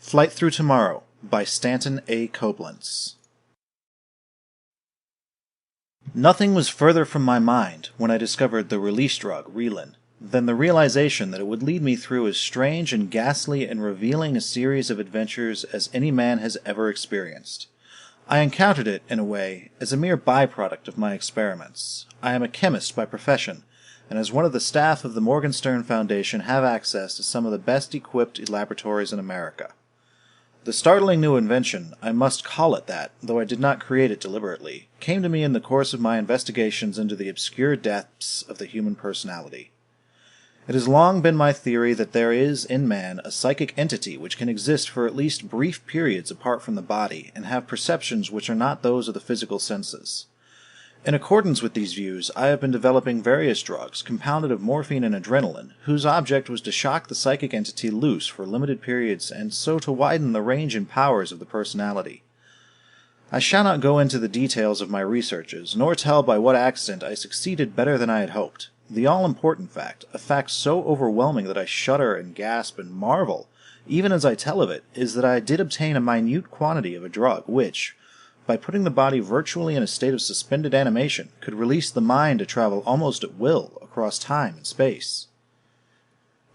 Flight Through Tomorrow by Stanton A. Coblentz. Nothing was further from my mind, when I discovered the release drug, Relin, than the realization that it would lead me through as strange and ghastly and revealing a series of adventures as any man has ever experienced. I encountered it, in a way, as a mere byproduct of my experiments. I am a chemist by profession, and as one of the staff of the Morgenstern Foundation have access to some of the best equipped laboratories in America. The startling new invention, I must call it that, though I did not create it deliberately, came to me in the course of my investigations into the obscure depths of the human personality. It has long been my theory that there is, in man, a psychic entity which can exist for at least brief periods apart from the body, and have perceptions which are not those of the physical senses. In accordance with these views, I have been developing various drugs, compounded of morphine and adrenaline, whose object was to shock the psychic entity loose for limited periods and so to widen the range and powers of the personality. I shall not go into the details of my researches, nor tell by what accident I succeeded better than I had hoped. The all-important fact, a fact so overwhelming that I shudder and gasp and marvel, even as I tell of it, is that I did obtain a minute quantity of a drug which, by putting the body virtually in a state of suspended animation, could release the mind to travel almost at will across time and space.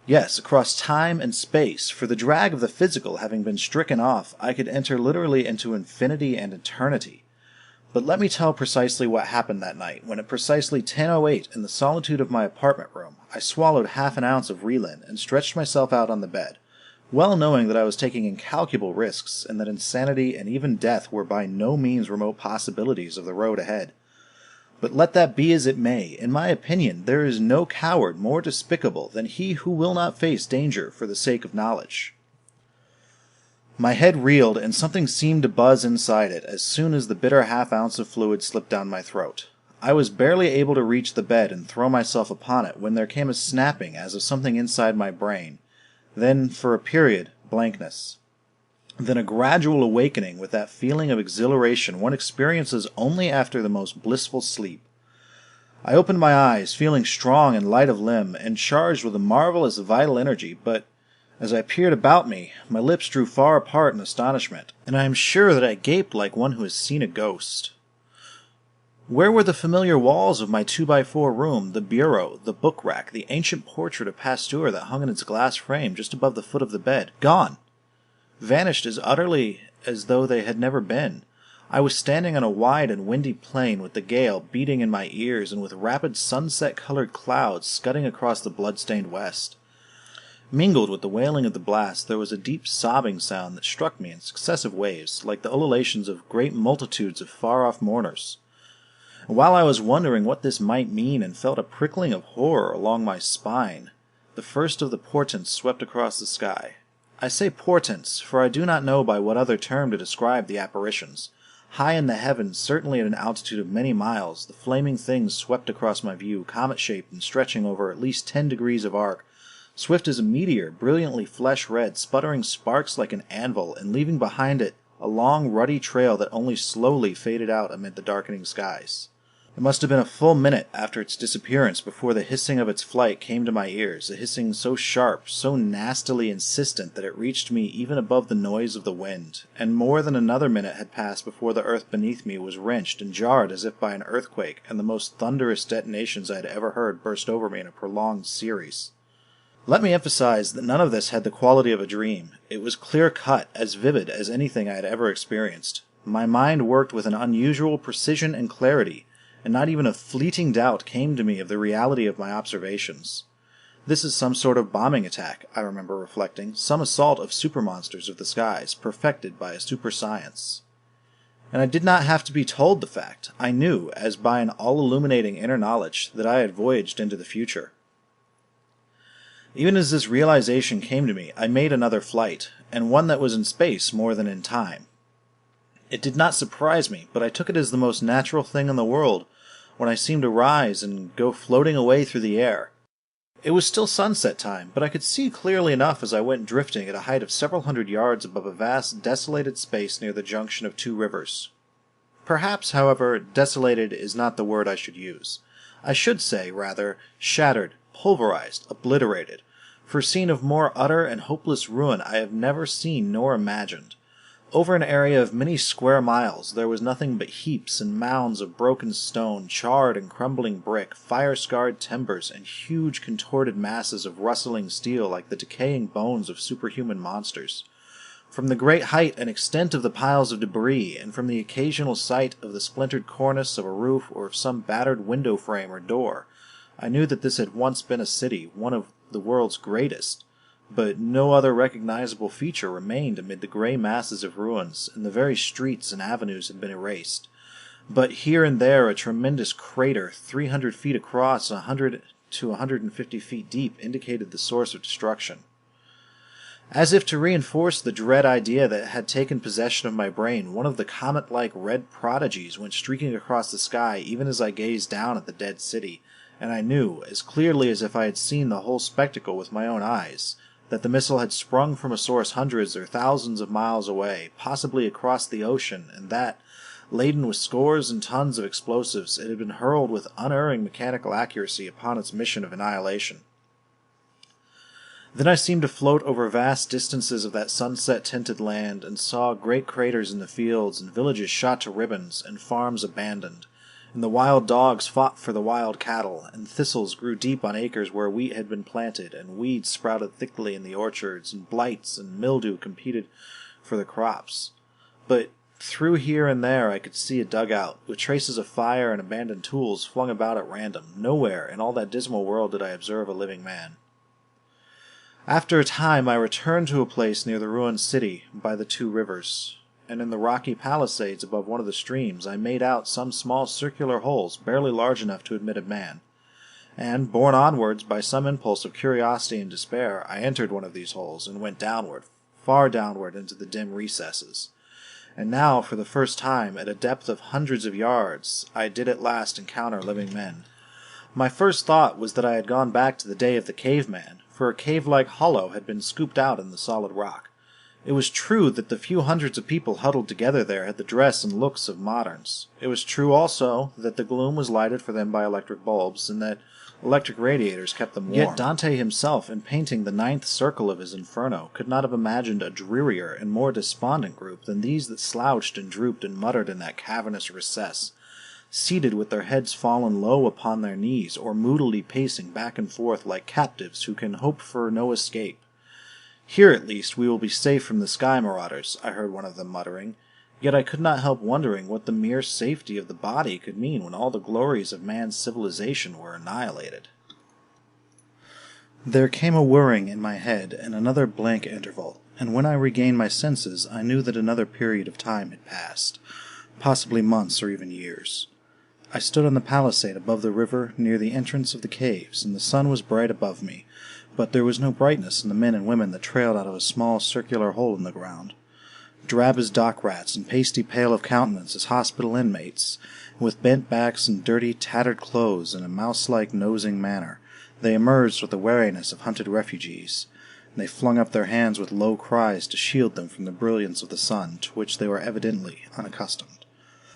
Yes, across time and space, for the drag of the physical having been stricken off, I could enter literally into infinity and eternity. But let me tell precisely what happened that night, when at precisely 10:08 in the solitude of my apartment room, I swallowed half an ounce of Relin and stretched myself out on the bed, well knowing that I was taking incalculable risks, and that insanity and even death were by no means remote possibilities of the road ahead. But let that be as it may, in my opinion there is no coward more despicable than he who will not face danger for the sake of knowledge. My head reeled, and something seemed to buzz inside it as soon as the bitter half-ounce of fluid slipped down my throat. I was barely able to reach the bed and throw myself upon it when there came a snapping as of something inside my brain. Then, for a period, blankness. Then a gradual awakening with that feeling of exhilaration one experiences only after the most blissful sleep. I opened my eyes, feeling strong and light of limb, and charged with a marvelous vital energy, but as I peered about me, my lips drew far apart in astonishment, and I am sure that I gaped like one who has seen a ghost. Where were the familiar walls of my 2x4 room, the bureau, the book rack, the ancient portrait of Pasteur that hung in its glass frame just above the foot of the bed? Gone! Vanished as utterly as though they had never been. I was standing on a wide and windy plain with the gale beating in my ears and with rapid sunset-colored clouds scudding across the blood-stained west. Mingled with the wailing of the blast there was a deep sobbing sound that struck me in successive waves, like the ululations of great multitudes of far-off mourners. And while I was wondering what this might mean and felt a prickling of horror along my spine, the first of the portents swept across the sky. I say portents, for I do not know by what other term to describe the apparitions. High in the heavens, certainly at an altitude of many miles, the flaming things swept across my view, comet-shaped and stretching over at least 10 degrees of arc, swift as a meteor, brilliantly flesh-red, sputtering sparks like an anvil, and leaving behind it a long, ruddy trail that only slowly faded out amid the darkening skies. It must have been a full minute after its disappearance before the hissing of its flight came to my ears, a hissing so sharp, so nastily insistent that it reached me even above the noise of the wind, and more than another minute had passed before the earth beneath me was wrenched and jarred as if by an earthquake, and the most thunderous detonations I had ever heard burst over me in a prolonged series. Let me emphasize that none of this had the quality of a dream. It was clear-cut, as vivid as anything I had ever experienced. My mind worked with an unusual precision and clarity, and not even a fleeting doubt came to me of the reality of my observations. This is some sort of bombing attack, I remember reflecting, some assault of super-monsters of the skies, perfected by a super-science. And I did not have to be told the fact. I knew, as by an all-illuminating inner knowledge, that I had voyaged into the future. Even as this realization came to me, I made another flight, and one that was in space more than in time. It did not surprise me, but I took it as the most natural thing in the world when I seemed to rise and go floating away through the air. It was still sunset time, but I could see clearly enough as I went drifting at a height of several hundred yards above a vast, desolated space near the junction of two rivers. Perhaps, however, desolated is not the word I should use. I should say, rather, shattered, pulverized, obliterated, for scene of more utter and hopeless ruin I have never seen nor imagined. Over an area of many square miles there was nothing but heaps and mounds of broken stone, charred and crumbling brick, fire-scarred timbers, and huge contorted masses of rustling steel like the decaying bones of superhuman monsters. From the great height and extent of the piles of debris, and from the occasional sight of the splintered cornice of a roof or of some battered window frame or door, I knew that this had once been a city, one of the world's greatest. But no other recognizable feature remained amid the gray masses of ruins, and the very streets and avenues had been erased. But here and there a tremendous crater, 300 feet across, 100 to 150 feet deep, indicated the source of destruction. As if to reinforce the dread idea that had taken possession of my brain, one of the comet-like red prodigies went streaking across the sky even as I gazed down at the dead city, and I knew, as clearly as if I had seen the whole spectacle with my own eyes, that the missile had sprung from a source hundreds or thousands of miles away, possibly across the ocean, and that, laden with scores and tons of explosives, it had been hurled with unerring mechanical accuracy upon its mission of annihilation. Then I seemed to float over vast distances of that sunset-tinted land, and saw great craters in the fields, and villages shot to ribbons, and farms abandoned. And the wild dogs fought for the wild cattle, and thistles grew deep on acres where wheat had been planted, and weeds sprouted thickly in the orchards, and blights and mildew competed for the crops. But through here and there I could see a dugout, with traces of fire and abandoned tools flung about at random. Nowhere in all that dismal world did I observe a living man. After a time I returned to a place near the ruined city, by the two rivers, and in the rocky palisades above one of the streams I made out some small circular holes barely large enough to admit a man. And, borne onwards by some impulse of curiosity and despair, I entered one of these holes and went downward, far downward into the dim recesses. And now, for the first time, at a depth of hundreds of yards, I did at last encounter living men. My first thought was that I had gone back to the day of the caveman, for a cave-like hollow had been scooped out in the solid rock. It was true that the few hundreds of people huddled together there had the dress and looks of moderns. It was true also that the gloom was lighted for them by electric bulbs, and that electric radiators kept them warm. Yet Dante himself, in painting the ninth circle of his Inferno, could not have imagined a drearier and more despondent group than these that slouched and drooped and muttered in that cavernous recess, seated with their heads fallen low upon their knees, or moodily pacing back and forth like captives who can hope for no escape. "Here, at least, we will be safe from the sky marauders," I heard one of them muttering, yet I could not help wondering what the mere safety of the body could mean when all the glories of man's civilization were annihilated. There came a whirring in my head, and another blank interval, and when I regained my senses I knew that another period of time had passed, possibly months or even years. I stood on the palisade above the river near the entrance of the caves, and the sun was bright above me, but there was no brightness in the men and women that trailed out of a small circular hole in the ground. Drab as dock rats and pasty pale of countenance as hospital inmates, with bent backs and dirty, tattered clothes and a mouse-like nosing manner, they emerged with the wariness of hunted refugees, and they flung up their hands with low cries to shield them from the brilliance of the sun, to which they were evidently unaccustomed.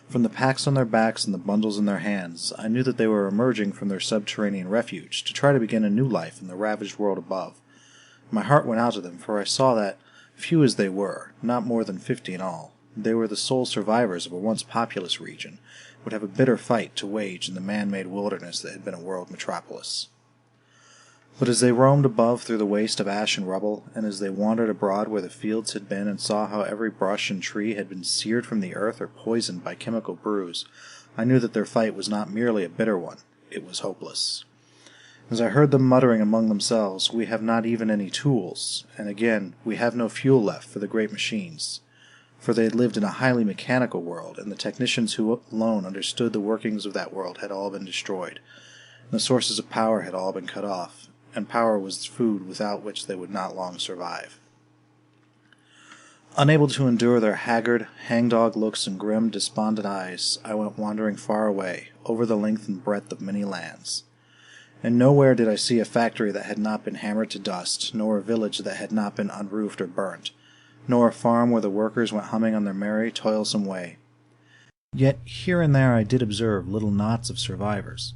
From the packs on their backs and the bundles in their hands, I knew that they were emerging from their subterranean refuge to try to begin a new life in the ravaged world above. My heart went out to them, for I saw that, few as they were, not more than 50 in all, they were the sole survivors of a once populous region, would have a bitter fight to wage in the man-made wilderness that had been a world metropolis. But as they roamed above through the waste of ash and rubble, and as they wandered abroad where the fields had been and saw how every brush and tree had been seared from the earth or poisoned by chemical brews, I knew that their fight was not merely a bitter one, it was hopeless. As I heard them muttering among themselves, "We have not even any tools," and again, "We have no fuel left for the great machines," for they had lived in a highly mechanical world, and the technicians who alone understood the workings of that world had all been destroyed, and the sources of power had all been cut off, and power was food without which they would not long survive. Unable to endure their haggard, hangdog looks and grim, despondent eyes, I went wandering far away, over the length and breadth of many lands. And nowhere did I see a factory that had not been hammered to dust, nor a village that had not been unroofed or burnt, nor a farm where the workers went humming on their merry, toilsome way. Yet here and there I did observe little knots of survivors,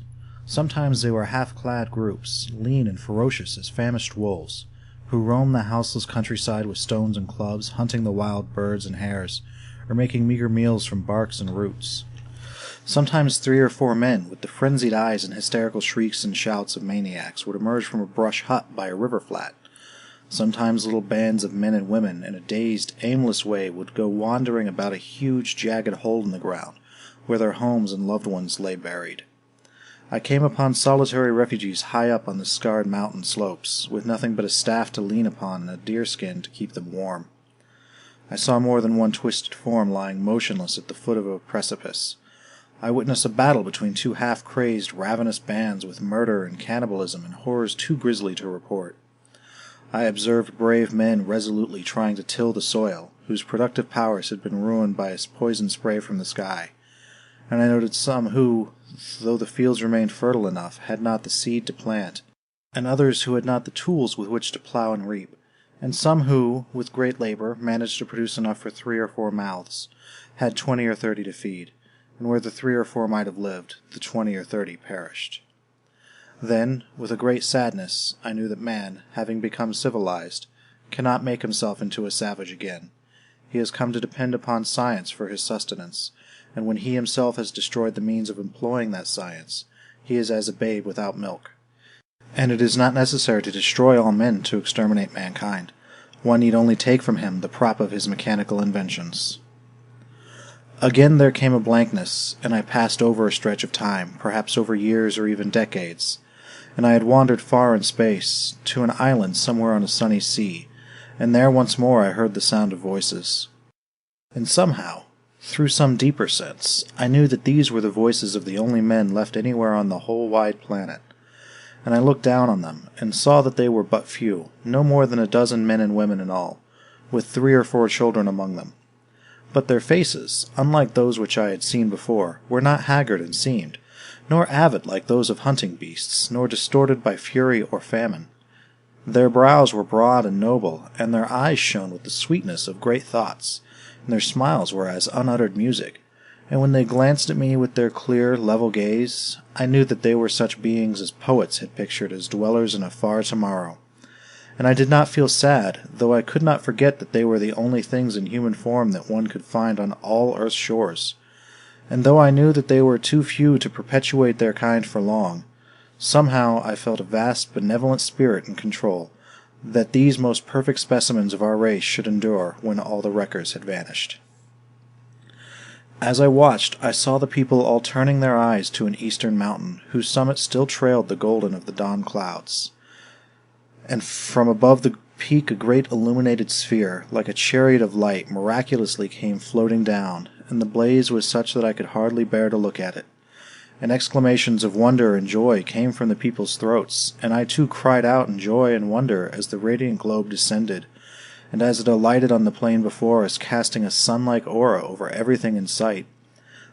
Sometimes they were half-clad groups, lean and ferocious as famished wolves, who roamed the houseless countryside with stones and clubs, hunting the wild birds and hares, or making meager meals from barks and roots. Sometimes 3 or 4 men, with the frenzied eyes and hysterical shrieks and shouts of maniacs, would emerge from a brush hut by a river flat. Sometimes little bands of men and women, in a dazed, aimless way, would go wandering about a huge, jagged hole in the ground, where their homes and loved ones lay buried. I came upon solitary refugees high up on the scarred mountain slopes, with nothing but a staff to lean upon and a deerskin to keep them warm. I saw more than one twisted form lying motionless at the foot of a precipice. I witnessed a battle between 2 half-crazed, ravenous bands with murder and cannibalism and horrors too grisly to report. I observed brave men resolutely trying to till the soil, whose productive powers had been ruined by a poison spray from the sky, and I noted some who, though the fields remained fertile enough, had not the seed to plant, and others who had not the tools with which to plow and reap, and some who, with great labor, managed to produce enough for 3 or 4 mouths, had 20 or 30 to feed, and where the 3 or 4 might have lived, the 20 or 30 perished. Then, with a great sadness, I knew that man, having become civilized, cannot make himself into a savage again. He has come to depend upon science for his sustenance, and when he himself has destroyed the means of employing that science, he is as a babe without milk. And it is not necessary to destroy all men to exterminate mankind. One need only take from him the prop of his mechanical inventions. Again there came a blankness, and I passed over a stretch of time, perhaps over years or even decades, and I had wandered far in space, to an island somewhere on a sunny sea, and there once more I heard the sound of voices. And somehow, through some deeper sense, I knew that these were the voices of the only men left anywhere on the whole wide planet, and I looked down on them, and saw that they were but few, no more than a dozen men and women in all, with 3 or 4 children among them. But their faces, unlike those which I had seen before, were not haggard and seamed, nor avid like those of hunting beasts, nor distorted by fury or famine. Their brows were broad and noble, and their eyes shone with the sweetness of great thoughts, and their smiles were as unuttered music, and when they glanced at me with their clear, level gaze, I knew that they were such beings as poets had pictured as dwellers in a far tomorrow. And I did not feel sad, though I could not forget that they were the only things in human form that one could find on all earth's shores. And though I knew that they were too few to perpetuate their kind for long, somehow I felt a vast benevolent spirit in control, that these most perfect specimens of our race should endure when all the wreckers had vanished. As I watched, I saw the people all turning their eyes to an eastern mountain, whose summit still trailed the golden of the dawn clouds. And from above the peak a great illuminated sphere, like a chariot of light, miraculously came floating down, and the blaze was such that I could hardly bear to look at it. And exclamations of wonder and joy came from the people's throats, and I too cried out in joy and wonder as the radiant globe descended, and as it alighted on the plain before us, casting a sun-like aura over everything in sight.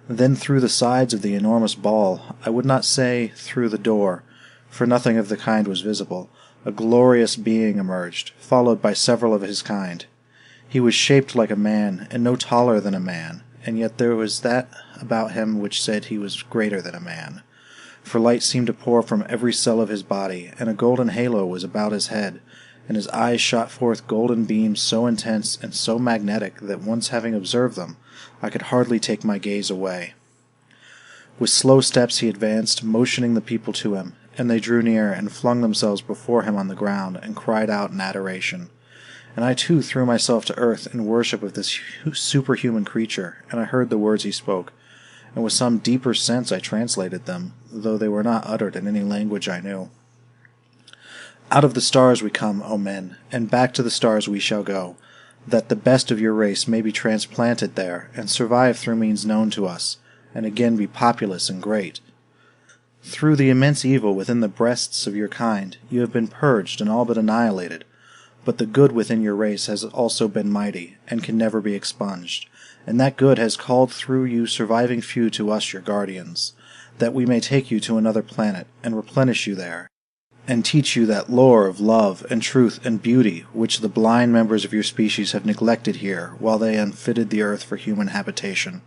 Then through the sides of the enormous ball, I would not say through the door, for nothing of the kind was visible, a glorious being emerged, followed by several of his kind. He was shaped like a man, and no taller than a man, and yet there was that about him which said he was greater than a man. For light seemed to pour from every cell of his body, and a golden halo was about his head, and his eyes shot forth golden beams so intense and so magnetic that once having observed them, I could hardly take my gaze away. With slow steps he advanced, motioning the people to him, and they drew near and flung themselves before him on the ground and cried out in adoration. And I too threw myself to earth in worship of this superhuman creature, and I heard the words he spoke, and with some deeper sense I translated them, though they were not uttered in any language I knew. Out of the stars we come, O men, and back to the stars we shall go, that the best of your race may be transplanted there, and survive through means known to us, and again be populous and great. Through the immense evil within the breasts of your kind, you have been purged and all but annihilated, but the good within your race has also been mighty, and can never be expunged, and that good has called through you surviving few to us your guardians, that we may take you to another planet, and replenish you there, and teach you that lore of love and truth and beauty which the blind members of your species have neglected here while they unfitted the earth for human habitation.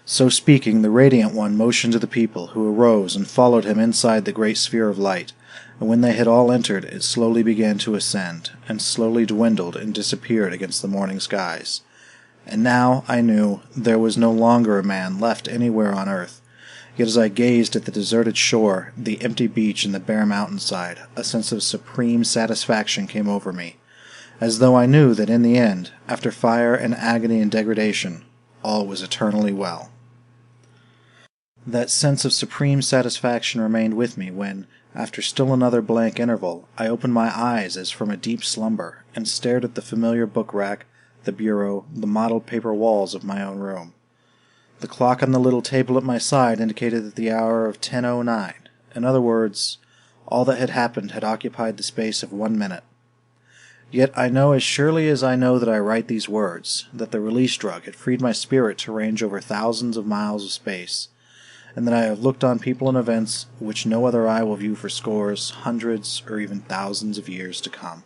So speaking, the Radiant One motioned to the people, who arose and followed him inside the great sphere of light, and when they had all entered, it slowly began to ascend, and slowly dwindled and disappeared against the morning skies. And now, I knew, there was no longer a man left anywhere on earth. Yet as I gazed at the deserted shore, the empty beach and the bare mountainside, a sense of supreme satisfaction came over me, as though I knew that in the end, after fire and agony and degradation, all was eternally well. That sense of supreme satisfaction remained with me when, after still another blank interval, I opened my eyes as from a deep slumber, and stared at the familiar book-rack, the bureau, the mottled paper walls of my own room. The clock on the little table at my side indicated that the hour of 10:09. In other words, all that had happened had occupied the space of 1 minute. Yet I know as surely as I know that I write these words, that the release drug had freed my spirit to range over thousands of miles of space, and that I have looked on people and events which no other eye will view for scores, hundreds, or even thousands of years to come.